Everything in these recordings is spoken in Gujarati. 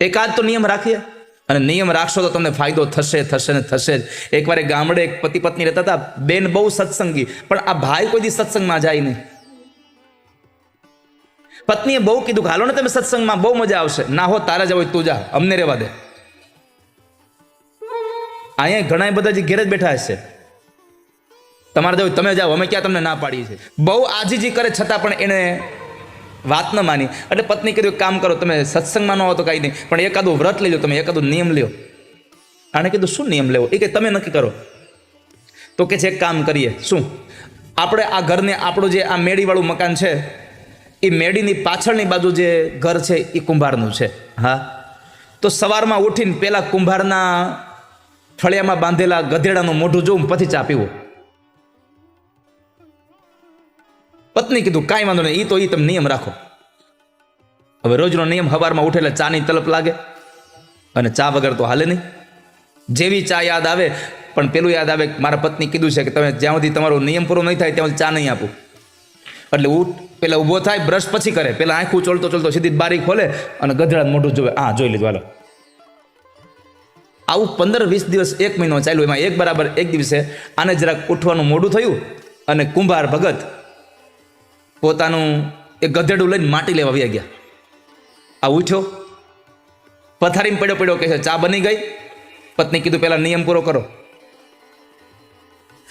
એકાદ તો નિયમ રાખીએ, અને નિયમ રાખશો તો તમને ફાયદો થશે થશે ને થશે જ. એકવાર એક ગામડે એક પતિ પત્ની રહેતા હતા. બેન બહુ સત્સંગી, પણ આ ભાઈ કોઈ દી સત્સંગમાં જાય નહીં. પત્નીએ બહુ કીધું કે હાલો ને તમે સત્સંગમાં, બહુ મજા આવશે. ના હો, તારે જ હોય તું જા, અમને રહેવા દે. અહીંયા ઘણા બધા જે ઘેર જ બેઠા હશે, તમારે જવું તમે જાઓ, અમે ક્યાં તમને ના પાડીએ છીએ. બહુ આજીજી કરે છતાં પણ એને વાત ન માની. એટલે પત્ની કીધું કામ કરો, તમે સત્સંગમાં ન હો તો કાંઈ નહીં, પણ એકાદું વ્રત લઈ લો, તમે એકાદું નિયમ લ્યો. આને કીધું શું નિયમ લેવો? એ કે તમે નક્કી કરો. તો કે છે એક કામ કરીએ. શું? આપણે આ ઘરને, આપણું જે આ મેડીવાળું મકાન છે, એ મેડીની પાછળની બાજુ જે ઘર છે એ કુંભારનું છે. હા, તો સવારમાં ઉઠીને પેલા કુંભારના ફળિયામાં બાંધેલા ગધેડાનું મોઢું જોઉં, પછી ચા પીવો. પત્ની કીધું કાંઈ વાંધો નહીં, એ તમે નિયમ રાખો. હવે રોજનો નિયમ, સવારમાં ઉઠે એટલે ચાની તલપ લાગે, અને ચા વગર તો હાલે નહીં. જેવી ચા યાદ આવે, પણ પેલું યાદ આવે, મારા પત્ની કીધું છે કે તમે જ્યાં સુધી તમારો નિયમ પૂરો નહીં થાય ત્યાં સુધી ચા નહીં આપું. એટલે પેલા ઊભો થાય, બ્રશ પછી કરે, પેલા આંખું ચોલતો ચોલતો સીધી બારી ખોલે અને ગધેડા મોઢું જોવે. હા, જોઈ લીધું, હાલો. આવું 15-20 દિવસ, 1 મહિનો ચાલ્યું. એમાં બરાબર એક દિવસે આને જરાક ઉઠવાનું મોડું થયું, અને કુંભાર ભગત પોતાનું એ ગધેડું લઈને માટી લેવા આવ્યા ગયા. આ ઉઠ્યો, પથારીમાં પડ્યો કહે છે ચા બની ગઈ. પત્ની કીધું પેલા નિયમ પૂરો કરો.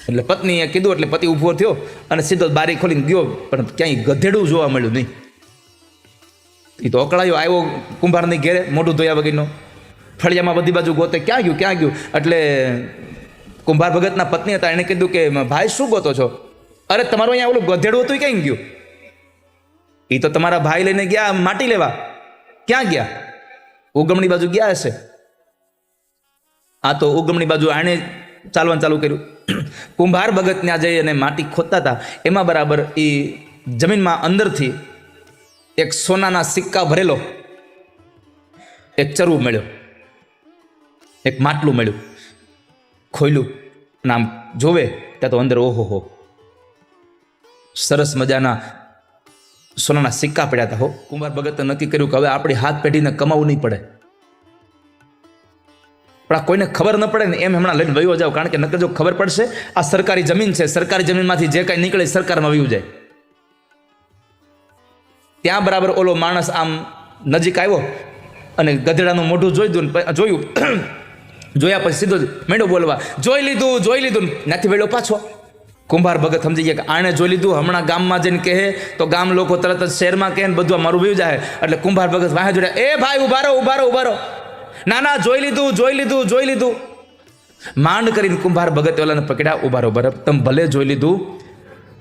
એટલે પત્નીએ કીધું એટલે પતિ ઊભો થયો અને સીધો બારી ખોલીને ગયો, પણ ક્યાંય ગધેડું જોવા મળ્યું નહીં. એ તો અકળાયો, આવ્યો કુંભારની ઘેરે, મોઢું ધોયા વગરનો. ફળિયામાં બધી બાજુ ગોતે, ક્યાં ગયું. એટલે કુંભાર ભગતના પત્ની હતા, એણે કીધું કે ભાઈ શું ગોતો છો? અરે તમારું અહીંયા ઓલું ગધેડું હતું, ક્યાં ગયું? એ તો તમારા ભાઈ લઈને ગયા માટી લેવા. ક્યાં ગયા? ઉગમણી બાજુ ગયા હશે. આ તો ઉગમણી બાજુ આણે ચાલવાનું ચાલુ કર્યું. કુંભાર ભગત ત્યાં જઈ અને માટી ખોદતા હતા, એમાં બરાબર એ જમીનમાં અંદરથી એક સોનાના સિક્કા ભરેલો એક ચરવું મળ્યો, એક માટલું મળ્યું. ખોલ્યું, નામ જોવે ત્યાં તો અંદર ઓહો, સરસ મજાના સોનાના સિક્કા પડ્યા હતા. હો, કુંભાર ભગતે નક્કી કર્યું કે હવે આપણી હાથ પેઢીને કમાવું નહીં પડે, પણ આ કોઈને ખબર ન પડે ને એમ હમણાં લઈને વયો જાવ. કારણ કે નકર જો ખબર પડશે, આ સરકારી જમીન છે, સરકારી જમીનમાંથી જે કાંઈ નીકળે સરકારમાં વયું જાય. ત્યાં બરાબર ઓલો માણસ આમ નજીક આવ્યો અને ગધેડાનું મોઢું જોયું. જોયા પછી સીધો મેંડો બોલવા, જોઈ લીધું. ત્યાંથી વેળો પાછો. કુંભાર ભગત સમજી ગયા કે આણે જોઈ લીધું, હમણાં ગામમાં જઈને કહે તો ગામ લોકો તરત જ શહેરમાં કહે ને બધું મારું વયું જાય. એટલે કુંભાર ભગત વાહે જોડ્યા, એ ભાઈ ઉભા રહો. ના, જોઈ લીધું. માંડ કરીને કુંભાર ભગત ઓલાને પકડ્યા, ઉભા રહો, તમે ભલે જોઈ લીધું,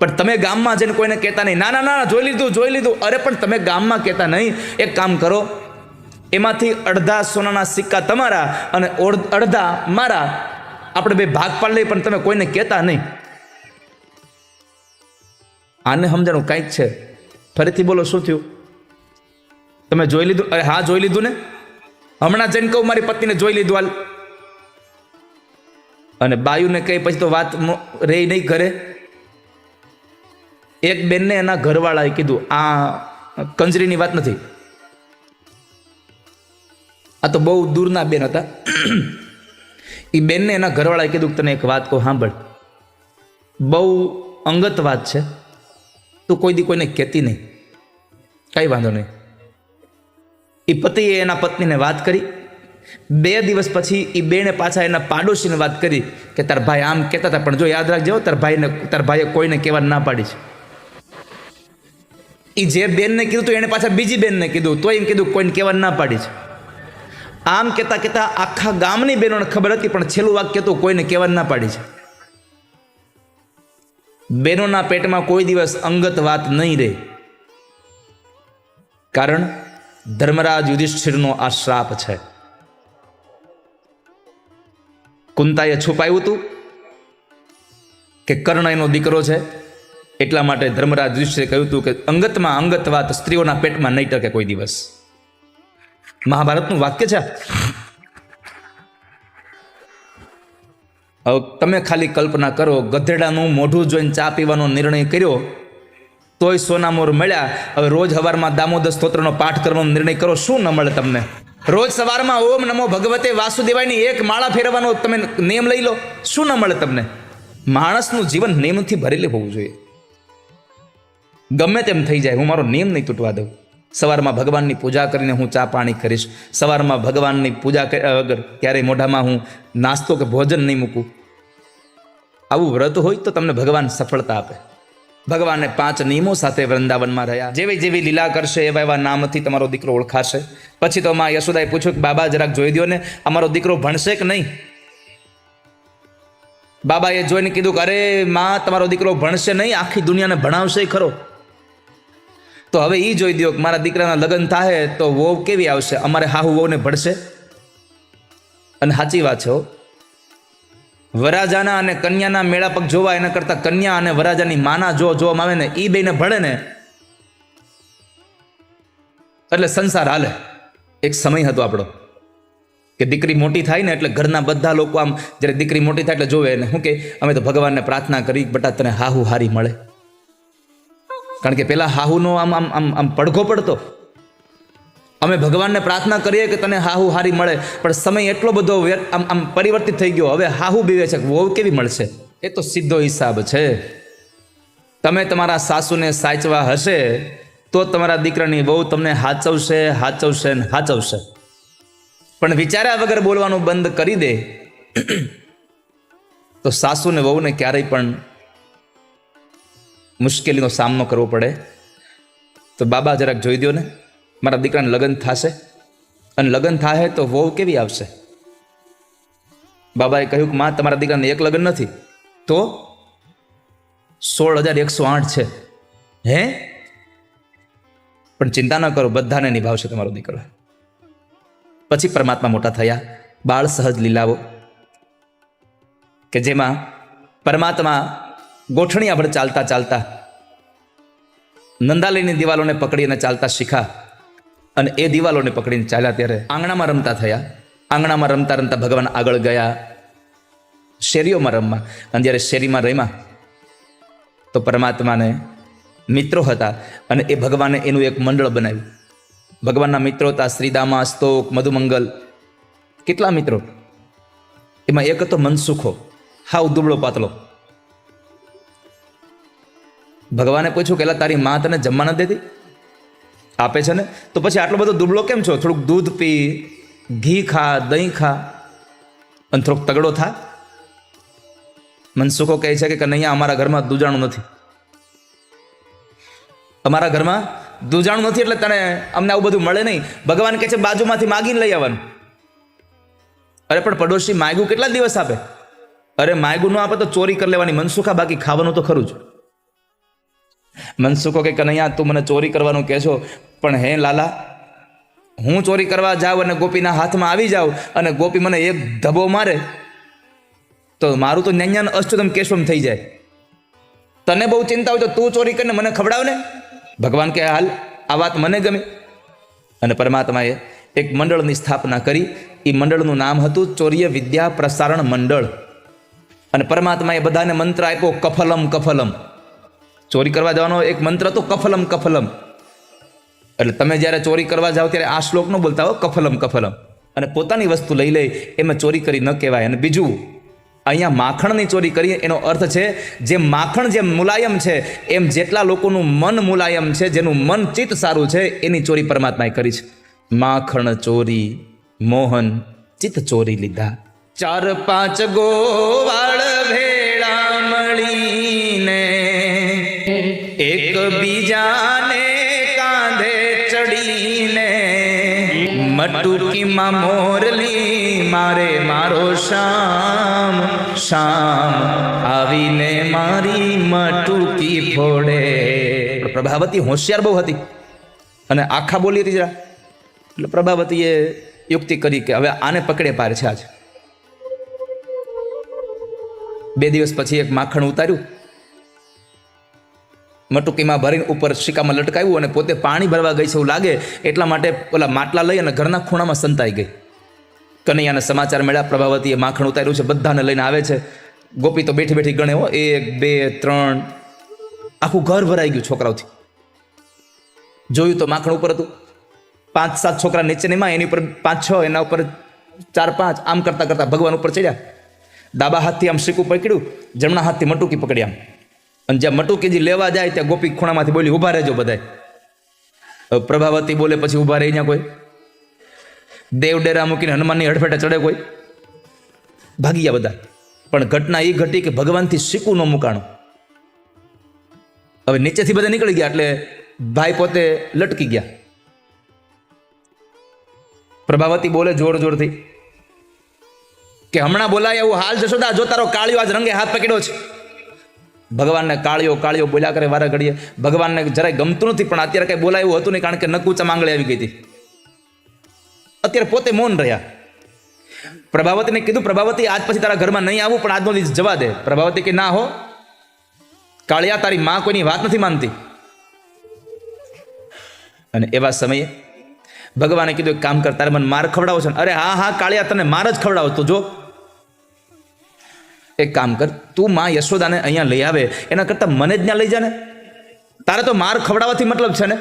પણ તમે ગામમાં જઈને કોઈને કહેતા નહીં. ના, જોઈ લીધું. અરે પણ તમે ગામમાં કહેતા નહીં. એક કામ કરો, એમાંથી અડધા સોનાના સિક્કા તમારા અને અડધા મારા, આપણે બે ભાગ પાડી લઈએ, પણ તમે કોઈને કહેતા નહીં. આને સમજાણું કાંઈક છે. ફરીથી બોલો, શું થયું? તમે જોઈ લીધું? અરે હા, જોઈ લીધું ને. હમણાં જઈને કહું મારી પત્નીને જોઈ લીધું, હાલ. અને બાયુને કહી પછી તો વાત રે નહીં ઘરે. એક બેનને એના ઘરવાળાએ કીધું, આ કંજરીની વાત નથી, આ તો બહુ દૂરના બેન હતા. એ બેનને એના ઘરવાળાએ કીધું તને એક વાત કહું, સાંભળ, બહુ અંગત વાત છે, તું કોઈ દી કોઈને કહેતી નહીં. કાંઈ વાંધો નહીં. એ પતિએ એના પત્નીને વાત કરી. 2 દિવસ પછી એ બેને પાછા એના પાડોશીને વાત કરી કે તાર ભાઈ આમ કહેતા હતા, પણ જો યાદ રાખજો, તાર ભાઈએ કોઈને કહેવા ના પાડી છે. એ જે બેનને કીધું તો એને પાછા બીજી બેનને કીધું, તો એમ કીધું કોઈને કહેવા ના પાડી છે. આમ કહેતા આખા ગામની બહેનોને ખબર હતી, પણ છેલ્લું વાક્ય તો કોઈને કહેવા ના પાડી છે. બહેનોના પેટમાં કોઈ દિવસ અંગત વાત નહીં રહે, કારણ ધર્મરાજ યુધિષ્ઠિરનો આ શ્રાપ છે. કુંતાએ છુપાયું હતું કે કર્ણ એનો દીકરો છે, એટલા માટે ધર્મરાજ યુધિષ્ઠિરે કહ્યું હતું કે અંગતમાં અંગત વાત સ્ત્રીઓના પેટમાં નહીં ટકે કોઈ દિવસ. મહાભારતનું વાક્ય છે. હવે તમે ખાલી કલ્પના કરો, ગધેડાનું મોઢું જોઈને ચા પીવાનો નિર્ણય કર્યો તોય સોનામોર મળ્યા. હવે રોજ સવારમાં દામોદર સ્તોત્રનો પાઠ કરવાનો નિર્ણય કરો, શું ન મળે તમને? રોજ સવારમાં ઓમ નમો ભગવતે વાસુદેવાયની એક માળા ફેરવવાનો તમે નિયમ લઈ લો, શું ન મળે તમને? માણસનું જીવન નિયમથી ભરેલું હોવું જોઈએ. ગમે તેમ થઈ જાય, હું મારો નિયમ નહીં તૂટવા દઉં. સવારમાં ભગવાનની પૂજા કરીને હું ચા પાણી કરીશ. સવારમાં ભગવાનની પૂજા વગર ક્યારેય મોઢામાં હું નાસ્તો કે ભોજન નહીં મૂકું. આવું વ્રત હોય તો તમને ભગવાન સફળતા આપે. ભગવાને 5 નિયમો સાથે વૃંદાવનમાં રહ્યા. જેવી જેવી લીલા કરશે એવા એવા નામથી તમારો દીકરો ઓળખાશે. પછી તો માં યશોદાએ પૂછ્યું કે બાબા જરાક જોઈ દો ને, અમારો દીકરો ભણશે કે નહીં? બાબાએ જોઈને કીધું કે અરે માં, તમારો દીકરો ભણશે નહીં, આખી દુનિયાને ભણાવશે ખરો. તો હવે એ જોઈ દો કે મારા દીકરાના લગ્ન થાય તો વહુ કેવી આવશે? અમારે હાહુ વહુને ભણશે? અને સાચી વાત છે, વરાજાના અને કન્યાના મેળાપક જોવા એના કરતા કન્યા અને વરાજાની માના જોવામાં આવે ને, એ બેને ભળે ને એટલે સંસાર હાલે. એક સમય હતો આપણો કે દીકરી મોટી થાય ને એટલે ઘરના બધા લોકો આમ જ્યારે દીકરી મોટી થાય એટલે જોવે ને શું કે અમે તો ભગવાનને પ્રાર્થના કરી બટા તને હાહુ હારી મળે. કારણ કે પેલા હાહુનો આમ આમ આમ આમ પડઘો પડતો. અમે ભગવાનને પ્રાર્થના કરીએ કે તને હાહુ હારી મળે, પણ સમય એટલો બધો આમ આમ પરિવર્તિત થઈ ગયો. હવે હાહુ બીવે છે, વહુ કેવી મળશે? એ તો સીધો હિસાબ છે. તમે તમારા સાસુને સાચવા હશે તો તમારા દીકરાની વહુ તમને હાચવશે હાચવશે ને હાચવશે. પણ વિચાર્યા વગર બોલવાનું બંધ કરી દે તો સાસુને વહુને ક્યારેય પણ મુશ્કેલીનો સામનો કરવો પડે. તો બાબા જરાક જોઈ દો ને, મારા દીકરાને લગ્ન થશે અને લગ્ન થાય તો વહુ કેવી આવશે? બાબાએ કહ્યું કે માં, તમારા દીકરાને એક લગ્ન નથી તો 16,108 છે. હે? પણ ચિંતા ન કરો, બધાને નિભાવશે તમારો દીકરો. પછી પરમાત્મા મોટા થયા. બાળ સહજ લીલાઓ કે જેમાં પરમાત્મા ગોઠણી આપણે ચાલતા ચાલતા નંદાલયની દિવાલોને પકડીને ચાલતા શીખા અને એ દિવાલોને પકડીને ચાલ્યા. ત્યારે આંગણામાં રમતા થયા. આંગણામાં રમતા રમતા ભગવાન આગળ ગયા શેરીઓમાં રમવા. અને જ્યારે શેરીમાં રમ્યા તો પરમાત્માને મિત્રો હતા અને એ ભગવાને એનું એક મંડળ બનાવ્યું. ભગવાનના મિત્રો હતા શ્રીદામા, સ્તોક, મધુમંગલ, કેટલા મિત્રો. એમાં એક હતો મનસુખો, હાવ દુબળો પાતળો. ભગવાને પૂછ્યું કે તારી મા તને જમવા નથી દેતી? આપે છે ને, તો પછી આટલો બધો દુબળો કેમ છો? થોડુંક દૂધ પી, ઘી ખા, દહીં ખા અને થોડોક તગડો થા. મનસુખો કહે છે કે કનૈયા, અમારા ઘરમાં દૂજાણું નથી. અમારા ઘરમાં દૂજાણું નથી એટલે તને અમને આવું બધું મળે નહીં. ભગવાન કહે છે બાજુમાંથી માગીને લઈ આવવાનું. અરે પણ પડોશી માગ્યું કેટલા દિવસ આપે? અરે માગ્યું ન આપે તો ચોરી કરી લેવાની. મનસુખા, બાકી ખાવાનું તો ખરું જ. મનસુખો કે કનૈયા, તું મને ચોરી કરવાનું કહે છો, પણ હે લાલા, હું ચોરી કરવા જાઉં અને ગોપીના હાથમાં આવી જાઉં અને ગોપી મને એક ધબો મારે તો મારું તો ન્યાન્યાન અષ્ટદમ કેશવમ થઈ જાય. તને બહુ ચિંતા હોય તો તું ચોરી કરીને મને ખવડાવ ને. ભગવાન કે હાલ, આ વાત મને ગમી. અને પરમાત્માએ એક મંડળની સ્થાપના કરી. એ મંડળનું નામ હતું ચોર્ય વિદ્યા પ્રસારણ મંડળ. અને પરમાત્માએ બધાને મંત્ર આપ્યો, કફલમ કફલમ. ચોરી કરવા જવાનો એક મંત્ર તો કફલમ કફલમ. એટલે તમે જ્યારે ચોરી કરવા જાઓ ત્યારે આ શ્લોક ન બોલતા હો, કફલમ કફલમ. અને પોતાની વસ્તુ લઈ લે એમાં ચોરી કરી ન કહેવાય. અને બીજું, અહીંયા માખણની ચોરી કરીએ એનો અર્થ છે જેમ માખણ જેમ મુલાયમ છે એમ જેટલા લોકોનું મન મુલાયમ છે, જેનું મન ચિત્ત સારું છે, એની ચોરી પરમાત્માએ કરી છે. માખણ ચોરી મોહન ચિત્ત ચોરી લીધા. 4-5 ગોવાળ ભેળા મળીને એક બીજાને કાંધે ચડીને મટુકીમાં મોરલી મારે મારો શામ શામ આવીને મારી મટુકી ફોડે. પ્રભાવતી હોશિયાર બહુ હતી અને આખા બોલી હતી જરા. એટલે પ્રભાવતીએ યુક્તિ કરી કે હવે આને પકડે પાર છે. આજ 2 દિવસ પછી એક માખણ ઉતાર્યું, મટુકીમાં ભરીને ઉપર શિકામાં લટકાવ્યું અને પોતે પાણી ભરવા ગઈ છે એવું લાગે એટલા માટે ઓલા માટલા લઈ અને ઘરના ખૂણામાં સંતાઈ ગઈ. કનૈયાને સમાચાર મળ્યા, પ્રભાવતીએ માખણ ઉતાર્યું છે, બધાને લઈને આવે છે. ગોપી તો બેઠી બેઠી ગણે, 1 2 3, આખું ઘર ભરાઈ ગયું છોકરાઓથી. જોયું તો માખણ ઉપર હતું. 5-7 છોકરા નીચેનીમાં, એની ઉપર 5-6, એના ઉપર 4-5, આમ કરતા કરતા ભગવાન ઉપર ચડ્યા. ડાબા હાથથી આમ શીકું પકડ્યું, જમણા હાથથી મટુકી પકડી આમ. અને જ્યાં મટુકીજી લેવા જાય ત્યાં ગોપી ખૂણામાંથી બોલી, ઊભા રહેજો બધાય. હવે પ્રભાવતી બોલે પછી ઊભા રહી ત્યાં કોઈ? દેવ ડેરા મૂકીને હનુમાનની હડફેટે ચડે કોઈ? ભાગી ગયા બધા. પણ ઘટના એ ઘટી કે ભગવાનથી શીકું ન મુકાણું. હવે નીચેથી બધા નીકળી ગયા એટલે ભાઈ પોતે લટકી ગયા. પ્રભાવતી બોલે જોર જોરથી કે હમણાં બોલાય એવું હાલ જશોદા, જો તારો કાળિયો આજ રંગે હાથ પકડ્યો છે. ભગવાનને કાળિયો કાળિયો બોલ્યા કરે વારે ઘડીએ. ભગવાનને જરાય ગમતું નથી, પણ અત્યારે કઈ બોલાય એવું હતું નહીં, કારણ કે નકુચા માંગણી આવી ગઈ હતી. અત્યારે પોતે મૌન રહ્યા. પ્રભાવતીને કીધું, પ્રભાવતી આજ પછી તારા ઘરમાં નહીં આવું, પણ આજનો દિવસ જવા દે. પ્રભાવતી કે ના હો કાળિયા, તારી માં કોઈની વાત નથી માનતી. અને એવા સમયે ભગવાને કીધું એક કામ કર, તારે મને માર ખવડાવો છે ને? અરે હા હા કાળિયા, તને માર જ ખવડાવો. તો જો એક કામ કર, તું માં યશોદાને અહીંયા લઈ આવે એના કરતા મને જ ત્યાં લઈ જા ને. તારે તો માર ખવડાવવાથી મતલબ છે ને.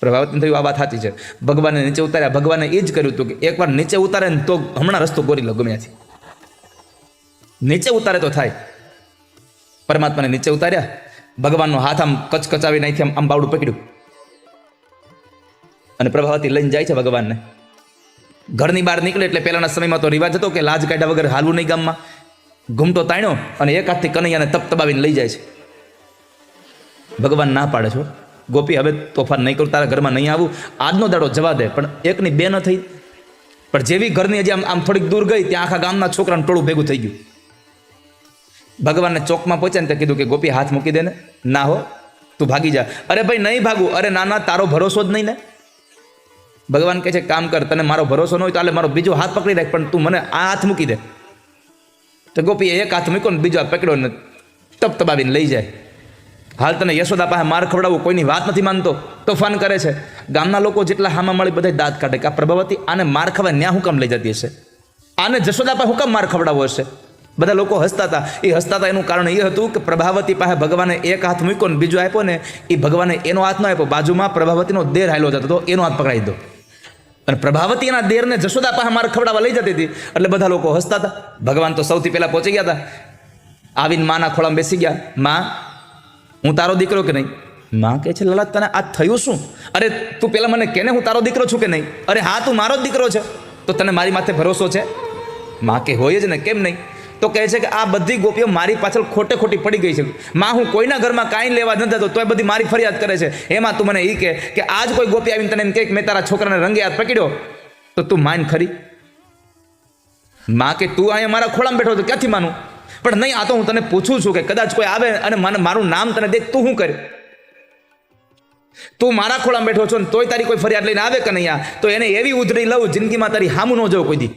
પ્રભાવતી થયું આ વાત સાચી છે. ભગવાને નીચે ઉતાર્યા. ભગવાને એ જ કર્યું હતું કે એકવાર નીચે ઉતારે ને તો હમણાં રસ્તો ગોરી લો ગમે ત્યાંથી. નીચે ઉતારે તો થાય. પરમાત્માને નીચે ઉતાર્યા. ભગવાનનો હાથ આમ કચકચાવી નાખી આમ બાવડું પકડ્યું અને પ્રભાવતી લઈને જાય છે ભગવાનને. ઘરની બહાર નીકળે એટલે પહેલાના સમયમાં તો રિવાજ હતો કે લાજ કાઢ્યા વગર હાલવું નહીં ગામમાં. ઘૂમટો તાણ્યો અને એક હાથથી કનૈયાને તબતબાવીને લઈ જાય છે. ભગવાન ના પાડે છો, ગોપી હવે તોફાન નહીં કરું, તારા ઘરમાં નહીં આવું, આજનો દાડો જવા દે. પણ એકની બે ન થઈ. પણ જેવી ઘરની હજી આમ થોડીક દૂર ગઈ ત્યાં આખા ગામના છોકરાનું ટોળું ભેગું થઈ ગયું. ભગવાનને ચોકમાં પહોંચ્યા ને ત્યાં કીધું કે ગોપી હાથ મૂકી દે ને. ના હો તું ભાગી જા. અરે ભાઈ નહીં ભાગું. અરે ના ના, તારો ભરોસો જ નહીં ને. ભગવાન કહે છે કામ કર, તને મારો ભરોસો ન હોય તો મારો બીજો હાથ પકડી રાખ, પણ તું મને આ હાથ મૂકી દે. તો ગોપીએ એક હાથ મૂક્યો ને બીજો હાથ પકડ્યો ને તબતબાવીને લઈ જાય. હાલ તને યશોદા પાસે માર ખવડાવવું, કોઈની વાત નથી માનતો, તોફાન કરે છે. ગામના લોકો જેટલા હામાં મળી બધા દાંત કાઢે કે આ પ્રભાવતી આને માર ખવા ન્યા હું કામ લઈ જતી હશે, આને જશોદા પાસે હું કામ માર ખવડાવવો હશે. બધા લોકો હસતા હતા. એ હસતા હતા એનું કારણ એ હતું કે પ્રભાવતી પાસે ભગવાને એક હાથ મૂક્યો ને બીજો આપ્યો ને એ ભગવાને એનો હાથ ન આપ્યો. બાજુમાં પ્રભાવતીનો દેર હાલ્યો જતો હતો, એનો હાથ પકડાઈ દો. અને પ્રભાવતી એના દેરને જશોદા પાસે માર ખવડાવવા લઈ જતી હતી એટલે બધા લોકો હસતા હતા. ભગવાન તો સૌથી પહેલા પહોંચી ગયા હતા. આવીને માના ખોળામાં બેસી ગયા. માં હું તારો દીકરો કે નહીં? માં કહે છે લલા તને આ થયું શું? અરે તું પેલા મને કહે ને હું તારો દીકરો છું કે નહીં? અરે હા તું મારો જ દીકરો છે. તો તને મારી માથે ભરોસો છે? માં કે હોય જ ને, કેમ નહીં? તો કહે છે કે આ બધી ગોપીઓ મારી પાછળ ખોટે ખોટી પડી ગઈ છે. માં હું કોઈના ઘરમાં કાંઈ લેવા નથી જતો તોય બધી મારી ફરિયાદ કરે છે. એમાં તું મને એ કહે કે આજ કોઈ ગોપી આવીને તને એમ કહે કે મેં તારા છોકરાને રંગે હાથ પકડ્યો તો તું માન ખરી? માં કે તું અહીંયા મારા ખોળામાં બેઠો તો ક્યાંથી માનું? પણ નહીં, આ તો હું તને પૂછું છું કે કદાચ કોઈ આવે અને મને મારું નામ તને દેખ, તું શું કરે? તું મારા ખોળામાં બેઠો છો ને તોય તારી કોઈ ફરિયાદ લઈને આવે કે નહીં તો એને એવી ઉધડી લઉં જિંદગીમાં તારી હામું ન જવું કોઈ દી.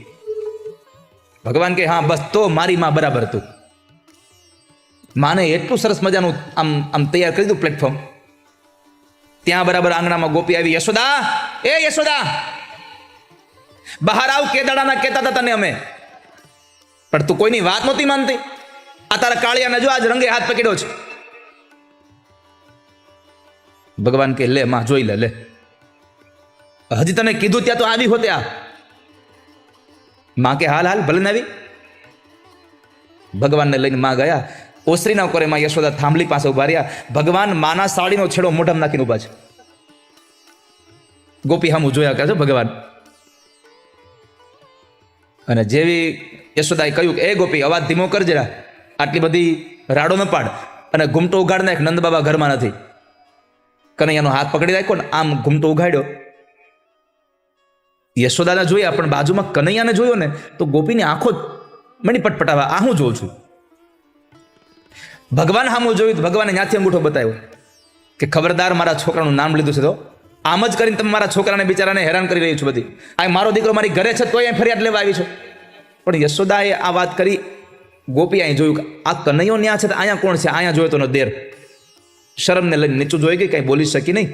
ભગવાન કે હા બસ તો મારી માં બરાબર તું. માને એટલું સરસ મજાનું આમ તૈયાર કરી દીધું પ્લેટફોર્મ. ત્યાં બરાબર આંગણામાં ગોપી આવી. યશોદા, એ યશોદા બહાર આવ, કેદાડાના કહેતા હતા તને અમે, પણ તું કોઈની વાત નહોતી માનતી. આ તારા કાળિયાને જો આજ રંગે હાથ પકડ્યો છે. ભગવાન કે લે માં જોઈ લે. હજી તને કીધું ત્યાં તો આવી હોતે આ. માં કે હાલ હાલ ભલે ને આવી. ભગવાનને લઈને માં ગયા. ઓસરીના કોરે માં યશોદા થાંભલી પાસે ઉભા રહ્યા. ભગવાન માના સાડીનો છેડો મોઢામાં નાખીને ઉભા છે. ગોપી હામું જોયા કરે છે ભગવાન. અને જેવી યશોદાએ કહ્યું કે એ ગોપી અવાજ ધીમો કર જરા, આટલી બધી રાડો ન પાડ, અને ઘૂમટો ઉગાડ નાખ, નંદ બાબા ઘરમાં નથી. કનૈયાનો હાથ પકડી રાખ્યો ને આમ ઘૂમટો ઉગાડ્યો. યશોદાને જોયા પણ બાજુમાં કનૈયાને જોયો ને તો ગોપીની આંખો મણી પટપટાવા. આ હું જોઉં છું. ભગવાન હામું જોયું તો ભગવાને ત્યાંથી અંગૂઠો બતાવ્યો કે ખબરદાર મારા છોકરાનું નામ લીધું છે તો આમ જ કરીને તમે મારા છોકરાને બિચારાને હેરાન કરી રહ્યું છો. બધી આ મારો દીકરો મારી ઘરે છે તોય ફરિયાદ લેવા આવી છે. પણ યશોદાએ આ વાત કરી. ગોપી અહીં જોયું કે આ કનૈયો ન્યા છે તો અહીંયા કોણ છે? અહીંયા જોયો તો દેર. શરમને લઈને નીચું જોઈ ગઈ, કાંઈ બોલી શકી નહીં.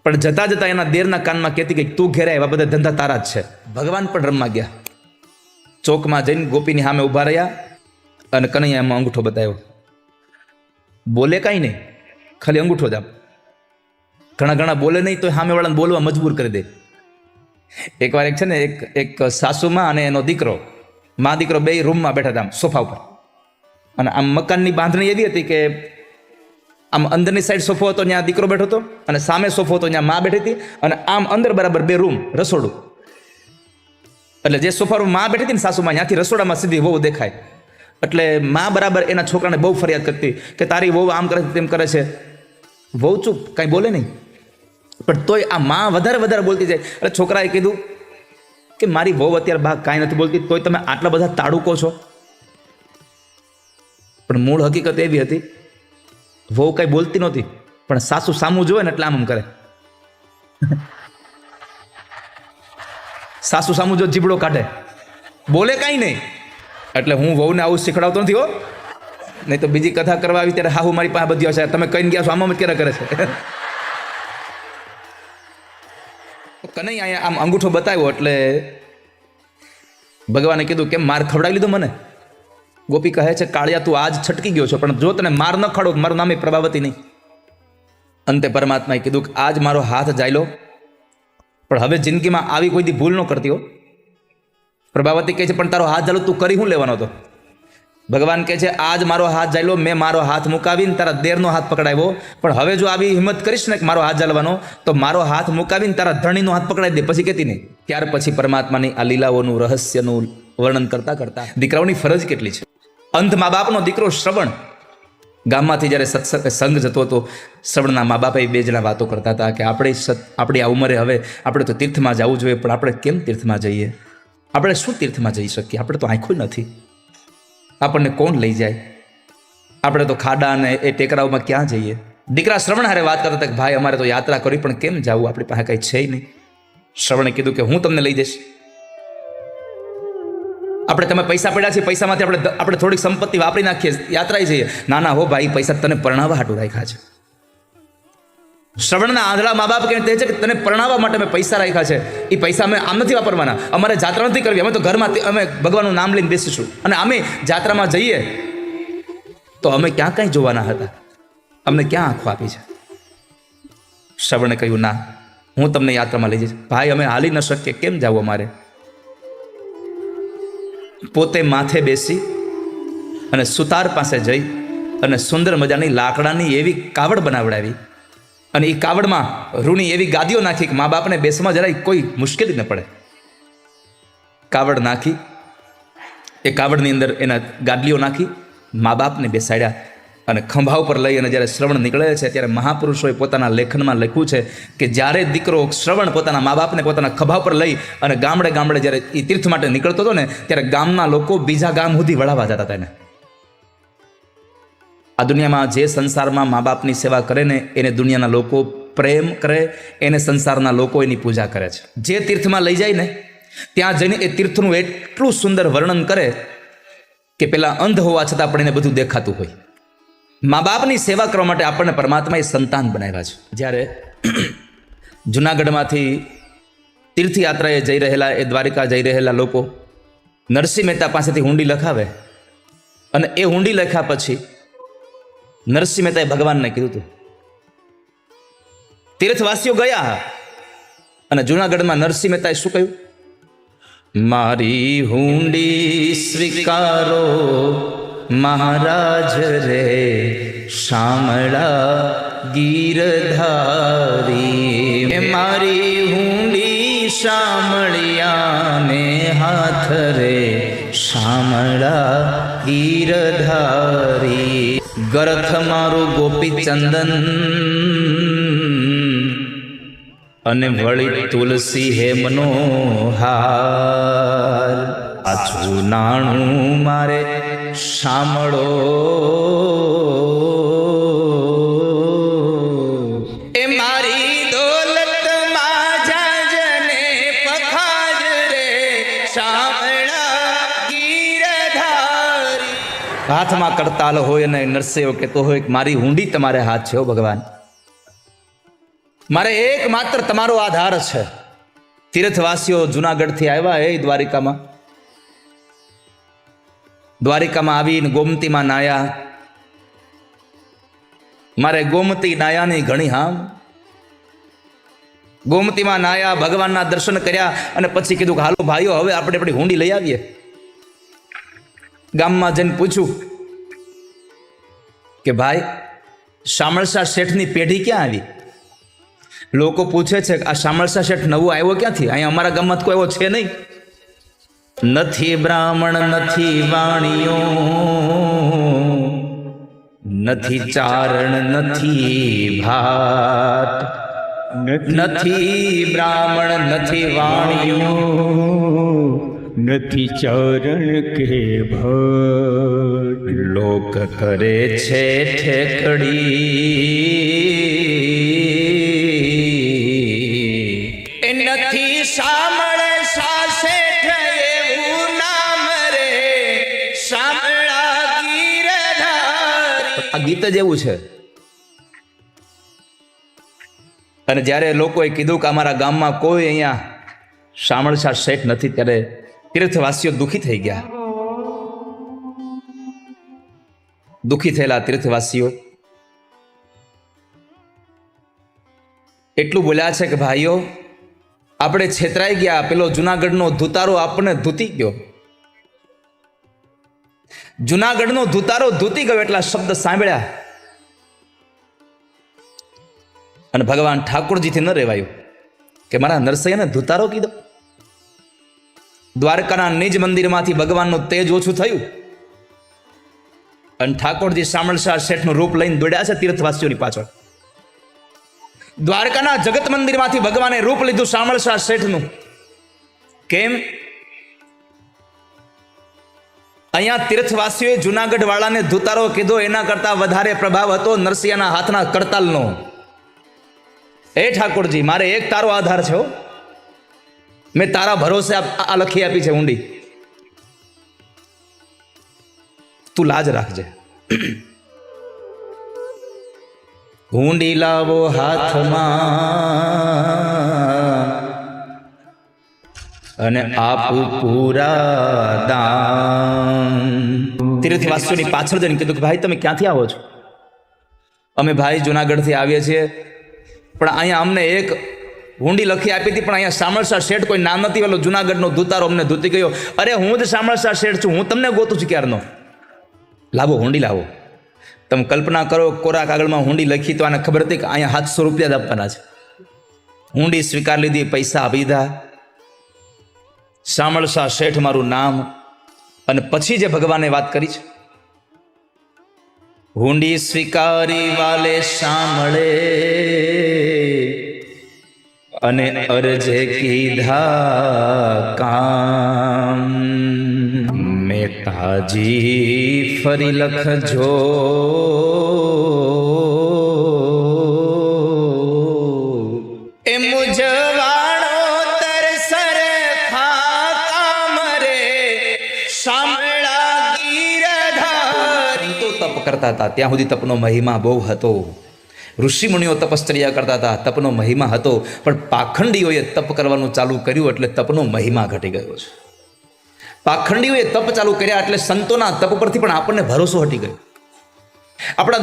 પણ જતા જતા એના દેરના કાનમાં કહેતી કે તું ઘેરે એવા બધા ધંધા તારા જ છે. ભગવાન પણ રમવા ગયા. ચોકમાં જઈને ગોપીની સામે ઊભા રહ્યા અને કનૈયા એમાં અંગૂઠો બતાવ્યો. બોલે કાંઈ નહીં, ખાલી અંગૂઠો જ આપ. ઘણા બોલે નહીં તો સામેવાળાને બોલવા મજબૂર કરી દે. એકવાર એક છે ને એક સાસુમાં અને એનો દીકરો, મા દીકરો બે રૂમમાં બેઠા હતા આમ સોફા ઉપર, અને આમ મકાનની બાંધણી એવી હતી કે આમ અંદરની સાઈડ સોફો હતો, ત્યાં દીકરો બેઠો હતો, અને સામે સોફો હતો, ત્યાં મા બેઠી હતી, અને આમ અંદર બરાબર બે રૂમ, રસોડું. એટલે જે સોફા રૂમ મા બેઠી હતી ને સાસુમાં, ત્યાંથી રસોડામાં સીધી વહુ દેખાય. એટલે મા બરાબર એના છોકરાને બહુ ફરિયાદ કરતી કે તારી વહુ આમ કરે છે તેમ કરે છે. વહુ ચૂપ, કાંઈ બોલે નહીં, પણ તોય આ મા વધારે બોલતી જાય. એટલે છોકરાએ કીધું કે મારી વહુ અત્યારે બા કાંઈ નથી બોલતી, તોય તમે આટલા બધા તાડુકો છો. પણ મૂળ હકીકત એવી હતી, વહુ કાંઈ બોલતી નહોતી, પણ સાસુ સામું જોવે ને એટલે આમ કરે. સાસુ સામું જો જીબડો કાઢે, બોલે કાંઈ નહીં. એટલે હું વહુને આવું શીખડાવતો નથી હો, નહીં તો બીજી કથા કરવા આવી ત્યારે હાહુ મારી પાસે બધી હશે, તમે કહીને ગયા છો આમાં ક્યારે કરે છે. કનૈ અહીંયા આમ અંગૂઠો બતાવ્યો એટલે ભગવાને કીધું કેમ માર ખવડાવી લીધો મને. ગોપી કહે છે કાળિયા તું આજ છટકી ગયો છો, પણ જો તને માર ન ખડો મારું નામ પ્રભાવતી નહીં. અંતે પરમાત્માએ કીધું કે આજ મારો હાથ જાયલો, પણ હવે જિંદગીમાં આવી કોઈ દી ભૂલ ન કરતી હો. પ્રભાવતી કહે છે પણ તારો હાથ જાયલો તું કરી શું લેવાનો હતો? ભગવાન કહે છે આજ મારો હાથ જાયલો, મેં મારો હાથ મુકાવીને તારા દેરનો હાથ પકડાવ્યો, પણ હવે જો આવી હિંમત કરીશ ને કે મારો હાથ જાળવાનો, તો મારો હાથ મુકાવીને તારા ધણીનો હાથ પકડાવી દે. પછી કહેતી નહીં. ત્યાર પછી પરમાત્માની આ લીલાઓનું રહસ્યનું વર્ણન કરતા કરતા દીકરાઓની ફરજ કેટલી છે. અંધ મા બાપનો દીકરો શ્રવણ ગામમાંથી જ્યારે સંઘ જતો હતો, શ્રવણના મા બાપે બે જણા વાતો કરતા હતા કે આપણી આ ઉંમરે હવે આપણે તો તીર્થમાં જવું જોઈએ, પણ આપણે કેમ તીર્થમાં જઈએ? આપણે શું તીર્થમાં જઈ શકીએ? આપણે તો આંખો નથી, આપણને કોણ લઈ જાય? આપણે તો ખાડા અને એ ટેકરાઓમાં ક્યાં જઈએ? દીકરા શ્રવણ હારે વાત કરતા હતા કે ભાઈ અમારે તો યાત્રા કરી, પણ કેમ જવું? આપણી પાસે કંઈ છે નહીં. શ્રવણે કીધું કે હું તમને લઈ જઈશ. આપણે તમે પૈસા પડ્યા છે, પૈસામાંથી આપણે થોડીક સંપત્તિ વાપરી નાખીએ, યાત્રાએ જઈએ. ના ના હો ભાઈ, પૈસા તને પરણાવવા હાટું રાખ્યા છે. શ્રવણના આંધળા મા બાપ કહે છે કે તને પરણાવવા માટે મેં પૈસા રાખ્યા છે, એ પૈસા અમે આમ નથી વાપરવાના, અમારે જાત્રા નથી કરવી, અમે તો ઘરમાં અમે ભગવાનનું નામ લઈને બેસીશું. અને અમે જાત્રામાં જઈએ તો અમે ક્યાં કાંઈ જોવાના હતા? અમને ક્યાં આંખો આપી છે? શ્રવણે કહ્યું ના, હું તમને યાત્રામાં લઈ જઈશ. ભાઈ અમે હાલી ન શકીએ, કેમ જવું અમારે? પોતે માથે બેસી અને સુતાર પાસે જઈ અને સુંદર મજાની લાકડાની એવી કાવડ બનાવડાવી, અને એ કાવડમાં રૂની એવી ગાદીઓ નાખી કે મા બાપને બેસવામાં જરાય કોઈ મુશ્કેલી ન પડે. કાવડ નાખી, એ કાવડની અંદર એના ગાદલીઓ નાખી મા બાપને બેસાડ્યા, અને ખંભા ઉપર લઈ અને જ્યારે શ્રવણ નીકળે છે ત્યારે મહાપુરુષોએ પોતાના લેખનમાં લખ્યું છે કે જ્યારે દીકરો શ્રવણ પોતાના મા બાપને પોતાના ખભા ઉપર લઈ અને ગામડે જ્યારે એ તીર્થ માટે નીકળતો હતો ને, ત્યારે ગામના લોકો બીજા ગામ સુધી વળાવવા જતા હતા એને. આ દુનિયામાં જે સંસારમાં મા બાપની સેવા કરે ને એને દુનિયાના લોકો પ્રેમ કરે, એને સંસારના લોકો એની પૂજા કરે છે. જે તીર્થમાં લઈ જાય ને ત્યાં જઈને એ તીર્થનું એટલું સુંદર વર્ણન કરે કે પેલા અંધ હોવા છતાં પણ એને બધું દેખાતું હોય. મા બાપની સેવા કરવા માટે આપણને પરમાત્માએ સંતાન બનાવ્યા છે. જ્યારે જુનાગઢમાંથી તીર્થયાત્રાએ જઈ રહેલા, એ દ્વારિકા જઈ રહેલા લોકો નરસિંહ મહેતા પાસેથી હુંડી લખાવે, અને એ હુંડી લખ્યા પછી નરસિંહ મહેતાએ ભગવાનને કીધું હતું. તીર્થવાસીઓ ગયા અને જુનાગઢમાં નરસિંહ મહેતાએ શું કહ્યું? મારી હુંડી સ્વીકારો મહારાજ રે, શામળા ગીરધારી. મારી હુંડી શામળિયાને હાથ રે, શામળા ગીરધારી. ગરથ મારું ગોપી ચંદન અને વળી તુલસી હેમનો હાર. આછું નાણું મારે શામળો, એ મારી દોલત માજાજને પખાજ રે, શામળા ગીરધારી. હાથમાં કરતાલ હોય અને નરસૈયો કહેતો હોય કે મારી હુંડી તમારે હાથ છે, હો ભગવાન, મારે એકમાત્ર તમારો આધાર છે. તીર્થવાસીઓ જુનાગઢથી આવ્યા, એ દ્વારિકામાં આવીને ગોમતીમાં નાયા. મારે ગોમતી નાયાની ઘણી હામ, ગોમતીમાં નાયા, ભગવાનના દર્શન કર્યા અને પછી કીધું કે હાલો ભાઈઓ હવે આપણે આપણી હુંડી લઈ આવીએ. ગામમાં જઈને પૂછ્યું કે ભાઈ શામળશા શેઠની પેઢી ક્યાં આવી? લોકો પૂછે છે કે આ શામળશા શેઠ નવો આવ્યો ક્યાંથી? અહીંયા અમારા ગામમાં તો કોઈ એવો છે નહીં. નથી બ્રાહ્મણ, નથી વાણીઓ, નથી ચારણ, નથી ભાત. નથી બ્રાહ્મણ, નથી વાણીઓ, નથી ચરણ કે ભટ. લોક કરે છે ઠેકડી. એ નથી શામળશા શેઠ એવું નામ રે, શામળા ગીરધારી. આ ગીત જ એવું છે. અને જ્યારે લોકોએ કીધું કે અમારા ગામમાં કોઈ અહીંયા શામળશા શેઠ નથી, ત્યારે તીર્થવાસીઓ દુઃખી થઈ ગયા. દુઃખી થયેલા તીર્થવાસીઓ એટલું બોલ્યા છે કે ભાઈઓ આપણે છેતરાઈ ગયા, પેલો જુનાગઢનો ધુતારો આપણને ધૂતી ગયો. જુનાગઢનો ધુતારો ધૂતી ગયો એટલા શબ્દ સાંભળ્યા અને ભગવાન ઠાકોરજીથી ન રહેવાયું કે મારા નરસૈયાને ધુતારો કીધો. દ્વારકાના નિજ મંદિરમાંથી ભગવાનનું તેજ ઓછું થયું અને ઠાકોરજી શામળશા શેઠનું રૂપ લઈને દોડ્યા છે તીર્થવાસીઓની પાછળ. દ્વારકાના જગત મંદિરમાંથી ભગવાને રૂપ લીધું શામળશા શેઠનું. કેમ? અહીંયા તીર્થવાસીઓએ જુનાગઢ વાળાને ધુતારો કીધો એના કરતા વધારે પ્રભાવ હતો નરસિંહના હાથના કરતાલનો. એ ઠાકોરજી મારે એક તારો આધાર છે, મેં તારા ભરોસે આ લખી આપી છે ઊંડી, તું લાજ રાખજે. ઊંડી લાવો હાથમાં અને આપું પૂરા દાન. તીર્થવાસીઓની પાછળ જઈને કીધું કે ભાઈ તમે ક્યાંથી આવો છો? અમે ભાઈ જુનાગઢથી આવીએ છીએ, પણ અહીંયા અમને એક હુંડી લખી આપી હતી, પણ અહીંયા શામળશા શેઠ કોઈ નામ નથી, પેલો જુનાગઢનો ધુતારો અમને ધૂતી ગયો. અરે હું જ શામળશા શેઠ છું, હું તમને ગોતું છું ક્યારનો. લાવો હુંડી લાવો. તમે કલ્પના કરો કોરા કાગળમાં હુંડી લખી તો આને ખબર હતી કે અહીંયા 700 રૂપિયા જ આપવાના છે. હુંડી સ્વીકાર લીધી, પૈસા આપી દીધા, શામળશા શેઠ મારું નામ. અને પછી જે ભગવાને વાત કરી છે, હુંડી સ્વીકારી વાલે સાંભળે અને અરજે કીધા કામ. મેતાજી ફરી લખજો એ મુજવાણો તરસર ખાકામ રે શામળા ગીરધારી. તો તપ કરતા હતા ત્યાં સુધી તપનો મહિમા બહુ હતો. ઋષિમુનિઓ તપશ્ચર્યા કરતા હતા, તપનો મહિમા હતો. પણ પાખંડીઓએ તપ કરવાનું ચાલુ કર્યું એટલે તપનો મહિમા ઘટી ગયો છે. પાખંડીઓએ તપ ચાલુ કર્યા એટલે સંતોના તપ પરથી પણ આપણને ભરોસો હટી ગયો. આપણા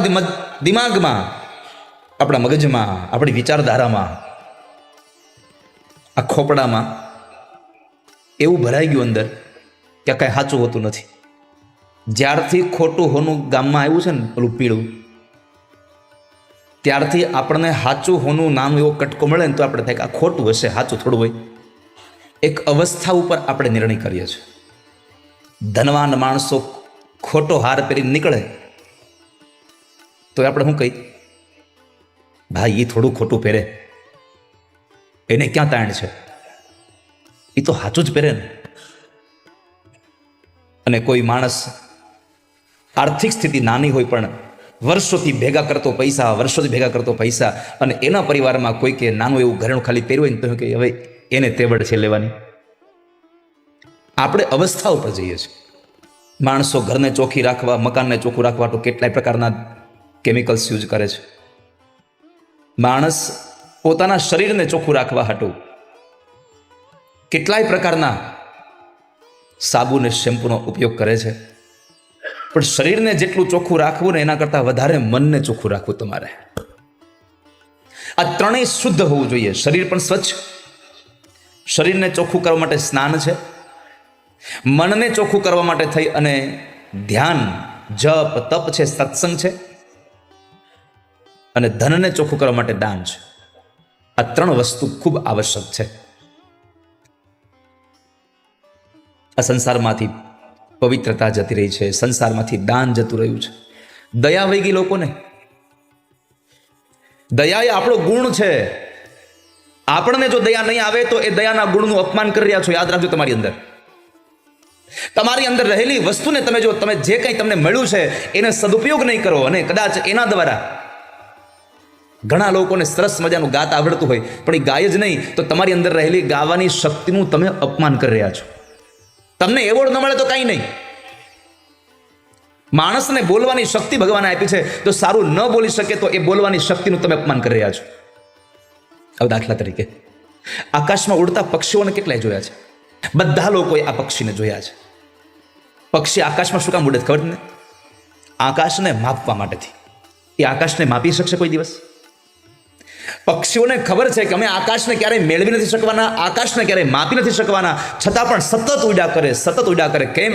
દિમાગમાં, આપણા મગજમાં, આપણી વિચારધારામાં, આ ખોપડામાં એવું ભરાઈ ગયું અંદર કે કાંઈ સાચું હોતું નથી. જ્યારથી ખોટું હોનું ગામમાં આવ્યું છે ને પેલું પીળું, ત્યારથી આપણને સાચું હોનું નામ એવો કટકો મળે ને તો આપણે થાય કે આ ખોટું હશે, સાચું થોડું હોય. એક અવસ્થા ઉપર આપણે નિર્ણય કરીએ છીએ. ધનવાન માણસો ખોટો હાર પહેરીને નીકળે તો આપણે શું કહી, ભાઈ એ થોડું ખોટું પહેરે, એને ક્યાં તાણ છે, એ તો સાચું જ પહેરે ને. અને કોઈ માણસ આર્થિક સ્થિતિ નાની હોય પણ વર્ષોથી ભેગા કરતો પૈસા, અને એના પરિવારમાં કોઈ કે નાનું એવું ઘરેણું ખાલી પહેર્યું હોય ને તો કે હવે એને તેવડ છે લેવાની. આપણે અવસ્થા ઉપર જઈએ છીએ. માણસો ઘરને ચોખ્ખી રાખવા, મકાનને ચોખ્ખું રાખવા તો કેટલાય પ્રકારના કેમિકલ્સ યુઝ કરે છે. માણસ પોતાના શરીરને ચોખ્ખું રાખવા હાટું કેટલાય પ્રકારના સાબુ ને શેમ્પૂનો ઉપયોગ કરે છે. પણ શરીરને જેટલું ચોખ્ખું રાખવું ને એના કરતાં વધારે મનને ચોખ્ખું રાખવું તમારે. આ ત્રણેય શુદ્ધ હોવું જોઈએ. શરીર પણ સ્વચ્છ, શરીરને ચોખ્ખું કરવા માટે સ્નાન છે, મનને ચોખ્ખું કરવા માટે થઈ અને ધ્યાન, જપ, તપ છે, સત્સંગ છે, અને ધનને ચોખ્ખું કરવા માટે દાન છે. આ ત્રણ વસ્તુ ખૂબ આવશ્યક છે. આ સંસારમાંથી પવિત્રતા જતી રહી છે, સંસારમાંથી દાન જતું રહ્યું છે, દયા વહી ગઈ લોકોને. દયા એ આપણો ગુણ છે. આપણને જો દયા નહીં આવે તો એ દયાના ગુણનું અપમાન કરી રહ્યા છો. યાદ રાખજો, તમારી અંદર રહેલી વસ્તુને તમે જે કંઈ તમને મળ્યું છે એને સદુપયોગ નહીં કરો, અને કદાચ એના દ્વારા ઘણા લોકોને સરસ મજાનું ગાતા આવડતું હોય પણ એ ગાય જ નહીં, તો તમારી અંદર રહેલી ગાવાની શક્તિનું તમે અપમાન કરી રહ્યા છો. તમને એવોર્ડ ન મળે તો કાંઈ નહીં. માણસને બોલવાની શક્તિ ભગવાને આપી છે, તો સારું ન બોલી શકે તો એ બોલવાની શક્તિનું તમે અપમાન કરી રહ્યા છો. હવે દાખલા તરીકે આકાશમાં ઉડતા પક્ષીઓને કેટલાય જોયા છે? બધા લોકોએ આ પક્ષીને જોયા છે. પક્ષી આકાશમાં શું કામ ઉડે ખબર ને? આકાશને માપવા માટેથી. એ આકાશને માપી શકશે કોઈ દિવસ? પક્ષીઓને ખબર છે કે અમે આકાશને ક્યારેય મેળવી નથી શકવાના, આકાશને ક્યારેય માપી નથી શકવાના, છતાં પણ સતત ઉડ્યા કરે. કેમ?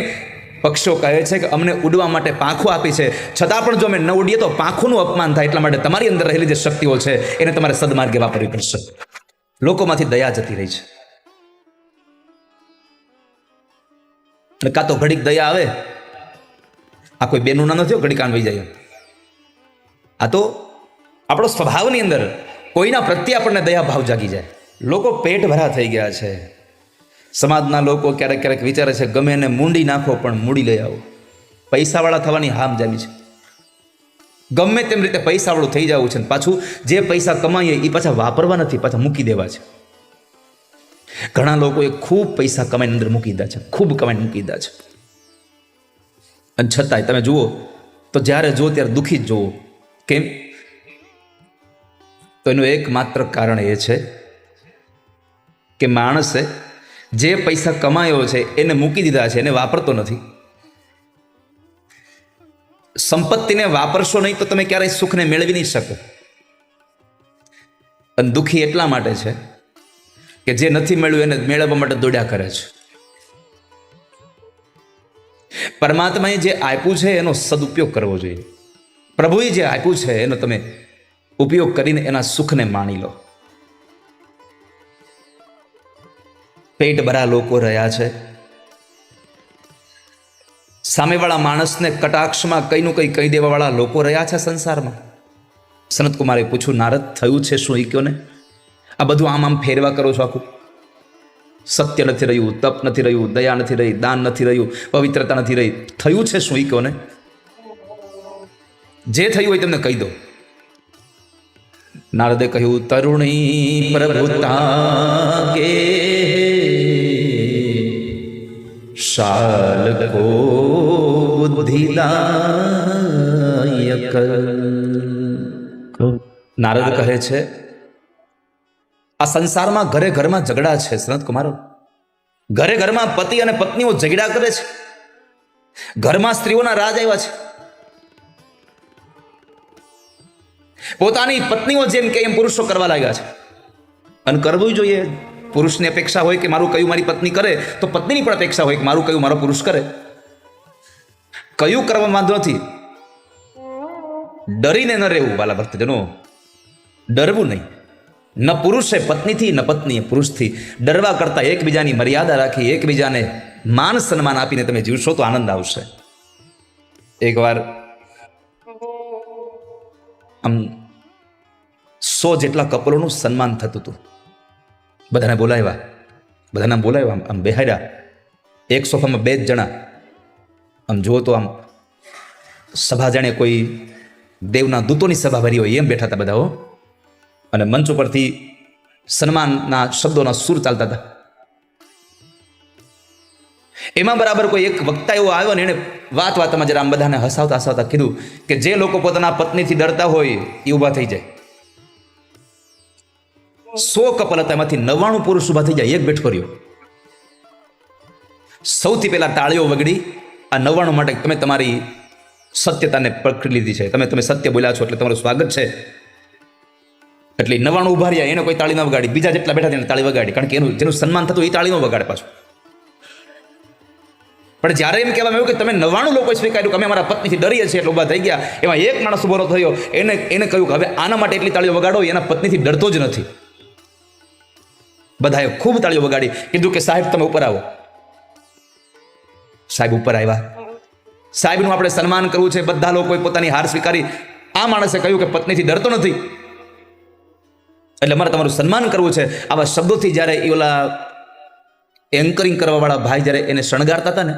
પક્ષીઓ કહે છે કે અમને ઉડવા માટે પાંખો આપી છે, છતાં પણ જો અમે ન ઉડીએ તો પાંખોનું અપમાન થાય. એટલા માટે તમારી અંદર રહેલી જે શક્તિઓ છે એને તમારે સદમાર્ગે વાપરવી પડશે. લોકોમાંથી દયા જતી રહી છે. અને કાં તો ઘડીક દયા આવે, આ કોઈ બેનું ના નથી, ઘડીક કાન વહી જાય. આ તો આપણો સ્વભાવની અંદર કોઈના પ્રત્યે આપણને દયા ભાવ જાગી જાય. લોકો પેટ ભરા થઈ ગયા છે. સમાજના લોકો ક્યારેક વિચારે છે ગમે એને મૂંડી નાખો પણ મૂડી લઈ આવો. પૈસાવાળા થવાની હામ જામી છે. ગમે તેમ રીતે પૈસાવાળું થઈ જવું છે. પાછું જે પૈસા કમાઈએ એ પાછા વાપરવા નથી, પાછા મૂકી દેવા છે. ઘણા લોકોએ ખૂબ પૈસા કમાઈને અંદર મૂકી દીધા છે, ખૂબ કમાઈને મૂકી દીધા છે. અને છતાંય તમે જુઓ તો જ્યારે જો ત્યારે દુઃખી જ જુઓ. કેમ? તો એનું એકમાત્ર કારણ એ છે કે માણસે જે પૈસા કમાયો છે એને મૂકી દીધા છે, એને વાપરતો નથી. સંપત્તિને વાપરશો નહીં તો તમે ક્યારેય સુખને મેળવી નહીં શકો. અને દુઃખી એટલા માટે છે કે જે નથી મળ્યું એને મેળવવા માટે દોડ્યા કરે છે. પરમાત્માએ જે આપ્યું છે એનો સદુપયોગ કરવો જોઈએ. પ્રભુએ જે આપ્યું છે એનો તમે ઉપયોગ કરીને એના સુખને માણી લો. પેટ ભરા લોકો રહ્યા છે. સામેવાળા માણસને કટાક્ષમાં કંઈનું કંઈ કહી દેવાવાળા લોકો રહ્યા છે સંસારમાં. સનત કુમારે પૂછ્યું, નારદ થયું છે શું? એ કયો ને. આ બધું આમ ફેરવા કરો છો આખું. સત્ય નથી રહ્યું, તપ નથી રહ્યું, દયા નથી રહી, દાન નથી રહ્યું, પવિત્રતા નથી રહી. થયું છે શું? એ કયો ને. જે થયું હોય તમને કહી દો. નારદે કહ્યું, તરુણી પ્રભુતા ગે શાલ કો બુદ્ધિદાયક. નારદ કહે છે આ સંસારમાં ઘરે ઘરમાં ઝઘડા છે સનત કુમારો. ઘરે ઘરમાં પતિ અને પત્નીઓ ઝઘડા કરે છે. ઘરમાં સ્ત્રીઓના રાજ આવ્યા છે. પોતાની પત્નીઓ જેમ કે એમ પુરુષો કરવા લાગ્યા છે. અને કરવું જોઈએ. પુરુષની અપેક્ષા હોય કે મારું કયું મારી પત્ની કરે, તો પત્નીની પણ અપેક્ષા હોય કે મારું કયું મારો પુરુષ કરે. કયું કરવા વાંધો નથી. ડરીને ન રહેવું વાલા ભક્તજનો. ડરવું નહીં. ન પુરુષે પત્નીથી, ન પત્નીએ પુરુષથી. ડરવા કરતાં એકબીજાની મર્યાદા રાખી, એકબીજાને માન સન્માન આપીને તમે જીવશો તો આનંદ આવશે. એકવાર આમ 100 જેટલા કપલોનું સન્માન થતું હતું. બધાને બોલાવ્યા, આમ બેહાડ્યા. એક સોફામાં 2 જણા. આમ જુઓ તો આમ સભા જાણે કોઈ દેવના દૂતોની સભા ભરી હોય એમ બેઠા હતા બધા. અને મંચ ઉપરથી સન્માનના શબ્દોના સૂર ચાલતા હતા. એમાં બરાબર કોઈ એક વક્તા એવો આવ્યો ને એને વાતમાં જરા આમ બધાને હસાવતા કીધું કે જે લોકો પોતાના પત્નીથી ડરતા હોય એ ઊભા થઈ જાય. 100 કપલ હતા, એમાંથી 99 પુરુષ ઊભા થઈ જાય. એક બેઠો રહ્યો. સૌથી પહેલા તાળીઓ વગડી. આ 99 માટે તમે તમારી સત્યતાને પકડી લીધી છે. તમે સત્ય બોલ્યા છો એટલે તમારું સ્વાગત છે. એટલે 99 ઉભા રહ્યા, એને કોઈ તાળી ન વગાડી, બીજા જેટલા બેઠા તેને તાળી વગાડી, કારણ કે એનું જેનું સન્માન થતું એ તાળી ન વગાડે પાછું. પણ જ્યારે એમ કહેવામાં આવ્યું કે તમે 99 લોકોએ સ્વીકાર્યું કે અમે અમારા પત્નીથી ડરીએ છીએ એટલે ઊભા થઈ ગયા, એમાં એક માણસ ઉભો થયો, એને કહ્યું કે હવે આના માટે એટલી તાળીઓ વગાડો, એના પત્નીથી ડરતો જ નથી. બધાએ ખૂબ તાળીઓ વગાડી, કીધું કે સાહેબ તમે ઉપર આવો. સાહેબ ઉપર આવ્યા. સાહેબનું આપણે સન્માન કરવું છે, બધા લોકોએ પોતાની હાર સ્વીકારી. આ માણસે કહ્યું કે પત્નીથી ડરતો નથી એટલે મારે તમારું સન્માન કરવું છે. આવા શબ્દોથી જ્યારે એ ઓલા એન્કરિંગ કરવાવાળા ભાઈ જ્યારે એને શણગારતા હતા ને,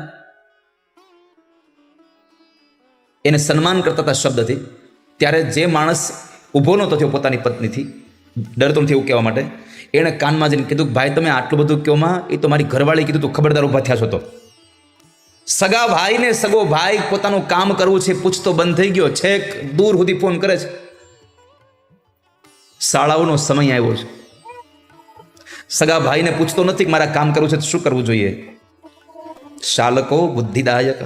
એને સન્માન કરતા હતા શબ્દથી, ત્યારે જે માણસ ઊભો નહોતો થયો પોતાની પત્નીથી, ડરતો નથી એવું કહેવા માટે, એણે કાનમાં જઈને કીધું ભાઈ તમે આટલું બધું કહોમાં, એ તો મારી ઘરવાળી કીધું તું ખબરદાર ઊભા થયા છો. તો સગા ભાઈને સગો ભાઈ પોતાનું કામ કરવું છે પૂછતો બંધ થઈ ગયો, છેક દૂર સુધી ફોન કરે છે. શાળાઓનો સમય આવ્યો છે, સગા ભાઈને પૂછતો નથી કે મારા કામ કરવું છે તો શું કરવું જોઈએ. શાલકો બુદ્ધિદાયક